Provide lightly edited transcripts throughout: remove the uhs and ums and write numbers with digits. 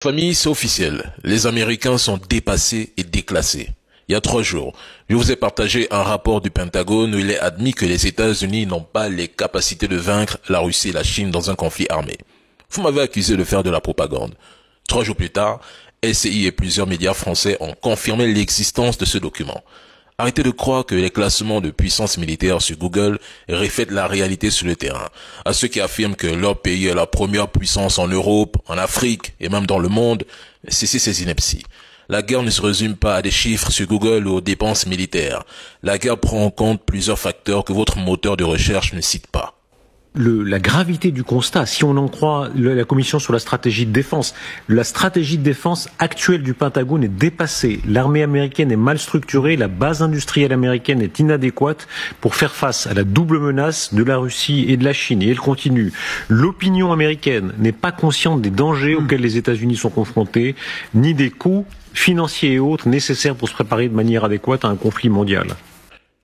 Famille, c'est officiel. Les Américains sont dépassés et déclassés. Il y a 3 jours, je vous ai partagé un rapport du Pentagone où il est admis que les États-Unis n'ont pas les capacités de vaincre la Russie et la Chine dans un conflit armé. Vous m'avez accusé de faire de la propagande. 3 jours plus tard, LCI et plusieurs médias français ont confirmé l'existence de ce document. Arrêtez de croire que les classements de puissance militaire sur Google reflètent la réalité sur le terrain. À ceux qui affirment que leur pays est la première puissance en Europe, en Afrique et même dans le monde, cessez ces inepties. La guerre ne se résume pas à des chiffres sur Google ou aux dépenses militaires. La guerre prend en compte plusieurs facteurs que votre moteur de recherche ne cite pas. La gravité du constat, si on en croit la Commission sur la stratégie de défense actuelle du Pentagone est dépassée. L'armée américaine est mal structurée, la base industrielle américaine est inadéquate pour faire face à la double menace de la Russie et de la Chine. Et elle continue. L'opinion américaine n'est pas consciente des dangers auxquels les États-Unis sont confrontés, ni des coûts financiers et autres nécessaires pour se préparer de manière adéquate à un conflit mondial.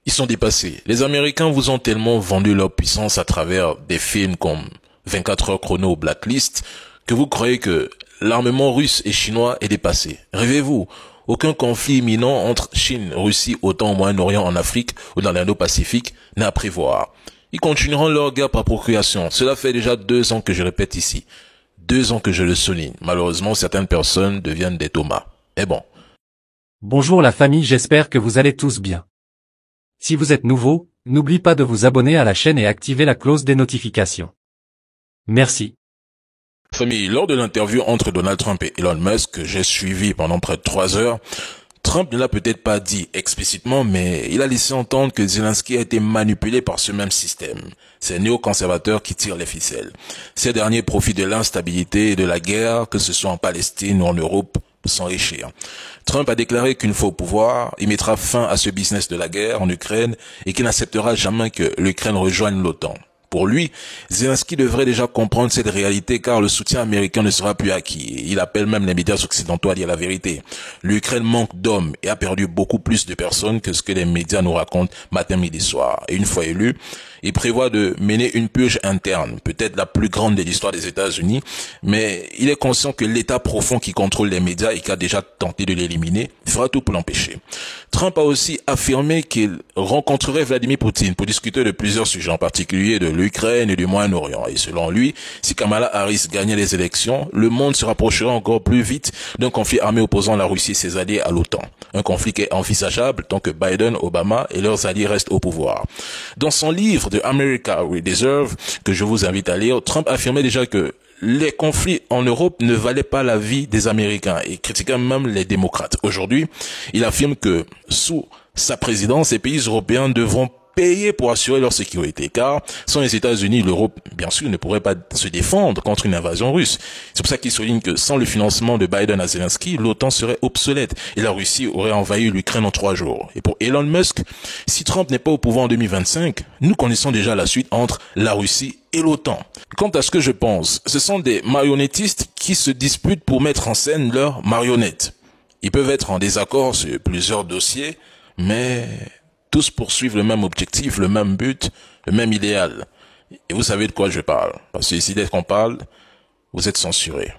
Ils sont dépassés. Les Américains vous ont tellement vendu leur puissance à travers des films comme 24 heures chrono ou Blacklist que vous croyez que l'armement russe et chinois est dépassé. Rêvez-vous, aucun conflit imminent entre Chine, Russie, autant au Moyen-Orient, en Afrique ou dans l'Indo-Pacifique n'est à prévoir. Ils continueront leur guerre par procuration. Cela fait déjà 2 ans que je répète ici. 2 ans que je le souligne. Malheureusement, certaines personnes deviennent des Thomas. Mais bon. Bonjour la famille, j'espère que vous allez tous bien. Si vous êtes nouveau, n'oubliez pas de vous abonner à la chaîne et activer la cloche des notifications. Merci. Famille, lors de l'interview entre Donald Trump et Elon Musk que j'ai suivi pendant près de 3 heures, Trump ne l'a peut-être pas dit explicitement, mais il a laissé entendre que Zelensky a été manipulé par ce même système. Ces néoconservateurs qui tirent les ficelles. Ces derniers profitent de l'instabilité et de la guerre, que ce soit en Palestine ou en Europe, pour s'enrichir. Trump a déclaré qu'une fois au pouvoir, il mettra fin à ce business de la guerre en Ukraine et qu'il n'acceptera jamais que l'Ukraine rejoigne l'OTAN. Pour lui, Zelensky devrait déjà comprendre cette réalité car le soutien américain ne sera plus acquis. Il appelle même les médias occidentaux à dire la vérité. L'Ukraine manque d'hommes et a perdu beaucoup plus de personnes que ce que les médias nous racontent matin, midi, soir. Et une fois élu, il prévoit de mener une purge interne, peut-être la plus grande de l'histoire des États-Unis, mais il est conscient que l'État profond qui contrôle les médias et qui a déjà tenté de l'éliminer fera tout pour l'empêcher. Trump a aussi affirmé qu'il rencontrerait Vladimir Poutine pour discuter de plusieurs sujets, en particulier de l'Ukraine et du Moyen-Orient. Et selon lui, si Kamala Harris gagnait les élections, le monde se rapprocherait encore plus vite d'un conflit armé opposant la Russie et ses alliés à l'OTAN. Un conflit qui est envisageable tant que Biden, Obama et leurs alliés restent au pouvoir. Dans son livre The America We Deserve, que je vous invite à lire, Trump affirmait déjà que les conflits en Europe ne valaient pas la vie des Américains et critiquait même les démocrates. Aujourd'hui, il affirme que sous sa présidence, les pays européens devront payer pour assurer leur sécurité, car sans les États-Unis, l'Europe, bien sûr, ne pourrait pas se défendre contre une invasion russe. C'est pour ça qu'il souligne que sans le financement de Biden à Zelensky, l'OTAN serait obsolète et la Russie aurait envahi l'Ukraine en 3 jours. Et pour Elon Musk, si Trump n'est pas au pouvoir en 2025, nous connaissons déjà la suite entre la Russie et l'OTAN. Quant à ce que je pense, ce sont des marionnettistes qui se disputent pour mettre en scène leurs marionnettes. Ils peuvent être en désaccord sur plusieurs dossiers, mais tous poursuivent le même objectif, le même but, le même idéal. Et vous savez de quoi je parle. Parce que ici, dès qu'on parle, vous êtes censurés.